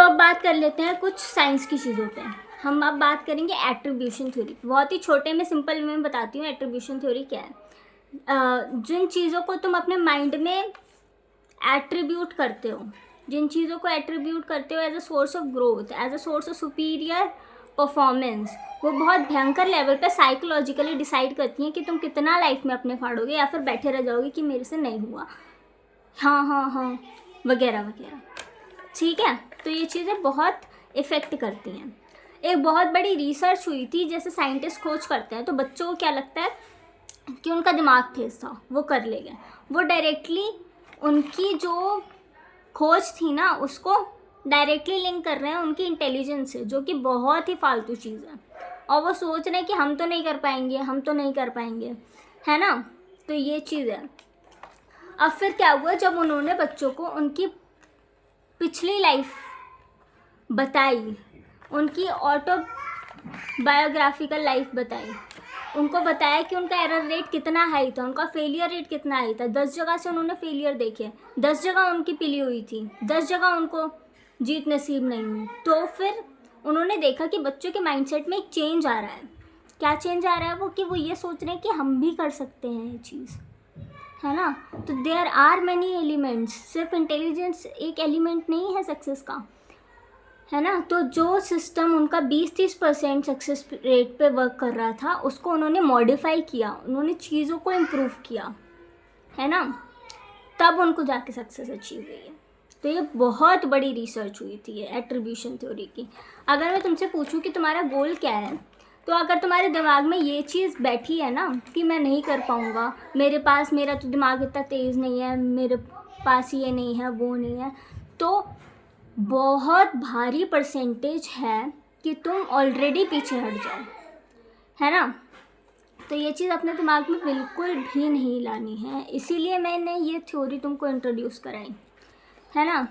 अब बात कर लेते हैं कुछ साइंस की चीज़ों पे। हम अब बात करेंगे एट्रीब्यूशन थ्योरी। बहुत ही छोटे में सिंपल में बताती हूँ एट्रीब्यूशन थ्योरी क्या है। जिन चीज़ों को तुम अपने माइंड में एट्रीब्यूट करते हो, जिन चीज़ों को एट्रीब्यूट करते हो as a source of growth, as a source of superior performance, वो बहुत भयंकर लेवल पे साइकोलॉजिकली डिसाइड करती हैं कि तुम कितना लाइफ में अपने फाड़ोगे या फिर बैठे रह जाओगे कि मेरे से नहीं हुआ, हाँ हाँ हाँ वगैरह वगैरह। ठीक है, तो ये चीज़ें बहुत इफ़ेक्ट करती हैं। एक बहुत बड़ी रिसर्च हुई थी, जैसे साइंटिस्ट खोज करते हैं तो बच्चों को क्या लगता है कि उनका दिमाग तेज था, वो कर ले गए। वो डायरेक्टली उनकी जो खोज थी ना उसको डायरेक्टली लिंक कर रहे हैं उनकी इंटेलिजेंस से, जो कि बहुत ही फालतू चीज़ है। और वो सोच रहे हैं कि हम तो नहीं कर पाएंगे, हम तो नहीं कर पाएंगे, है ना। तो ये चीज़ है। अब फिर क्या हुआ, जब उन्होंने बच्चों को उनकी पिछली लाइफ बताई, उनकी ऑटोबायोग्राफिकल लाइफ बताई, उनको बताया कि उनका एरर रेट कितना हाई था, उनका फेलियर रेट कितना हाई था। 10 जगह से उन्होंने फेलियर देखे, 10 जगह उनकी पिली हुई थी, 10 जगह उनको जीत नसीब नहीं हुई। तो फिर उन्होंने देखा कि बच्चों के माइंडसेट में एक चेंज आ रहा है। क्या चेंज आ रहा है? वो कि वो ये सोच रहे हैं कि हम भी कर सकते हैं ये चीज़, है ना। तो देयर आर मैनी एलिमेंट्स, सिर्फ इंटेलिजेंस एक एलिमेंट नहीं है सक्सेस का, है ना। तो जो सिस्टम उनका 20-30% सक्सेस रेट पे वर्क कर रहा था उसको उन्होंने मॉडिफाई किया, उन्होंने चीज़ों को इम्प्रूव किया, है ना, तब उनको जाके सक्सेस अचीव हुई है। तो ये बहुत बड़ी रिसर्च हुई थी ये एट्रीब्यूशन थ्योरी की। अगर मैं तुमसे पूछूं कि तुम्हारा गोल क्या है, तो अगर तुम्हारे दिमाग में ये चीज़ बैठी है ना कि मैं नहीं कर पाऊँगा, मेरा तो दिमाग इतना तेज़ नहीं है, मेरे पास ये नहीं है वो नहीं है, तो बहुत भारी परसेंटेज है कि तुम ऑलरेडी पीछे हट जाओ, है ना। तो ये चीज़ अपने दिमाग में बिल्कुल भी नहीं लानी है, इसीलिए मैंने ये थ्योरी तुमको इंट्रोड्यूस कराई, है ना।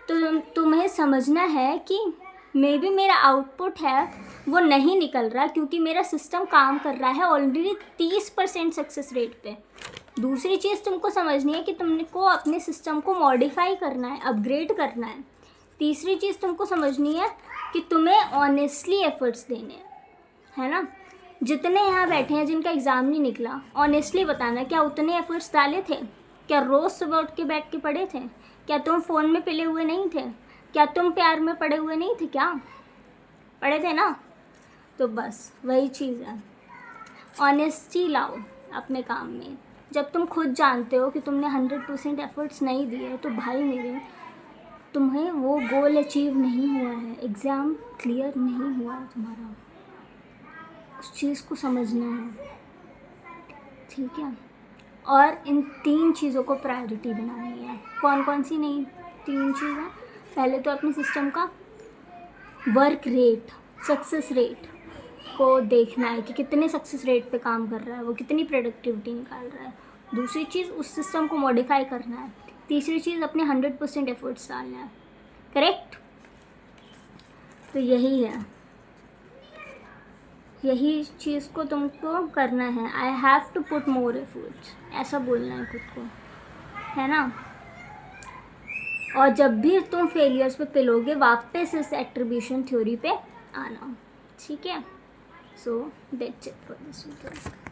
तो तुम्हें समझना है कि मे बी मेरा आउटपुट है वो नहीं निकल रहा क्योंकि मेरा सिस्टम काम कर रहा है ऑलरेडी 30% सक्सेस रेट पे। दूसरी चीज़ तुमको समझनी है कि तुमको अपने सिस्टम को मॉडिफाई करना है, अपग्रेड करना है। तीसरी चीज़ तुमको समझनी है कि तुम्हें ऑनेस्टली एफर्ट्स देने हैं, है ना। जितने यहाँ बैठे हैं जिनका एग्ज़ाम नहीं निकला, ऑनेस्टली बताना क्या उतने एफर्ट्स डाले थे? क्या रोज़ सुबह उठ के बैठ के पढ़े थे? क्या तुम फ़ोन में पिले हुए नहीं थे? क्या तुम प्यार में पड़े हुए नहीं थे? क्या पढ़े थे ना? तो बस वही चीज़ है, ऑनेस्टी लाओ अपने काम में। जब तुम खुद जानते हो कि तुमने 100% एफर्ट्स नहीं दिए तो भाई मेरे, तुम्हें वो गोल अचीव नहीं हुआ है, एग्ज़ाम क्लियर नहीं हुआ है तुम्हारा। उस चीज़ को समझना है, ठीक है। और इन 3 चीज़ों को प्रायोरिटी बनानी है। कौन कौन सी? नहीं, 3 चीज़ें। पहले तो अपने सिस्टम का वर्क रेट, सक्सेस रेट को देखना है कि कितने सक्सेस रेट पे काम कर रहा है, वो कितनी प्रोडक्टिविटी निकाल रहा है। दूसरी चीज़ उस सिस्टम को मॉडिफाई करना है। तीसरी चीज़ अपने 100% एफर्ट्स डालना है, करेक्ट। तो यही है, यही चीज़ को तुमको करना है। I have to put more efforts, ऐसा बोलना है खुद को, है ना। और जब भी तुम फेलियर्स पे पिलोगे वापस इस एट्रीब्यूशन थ्योरी पे आना, ठीक है। So that's it for this video.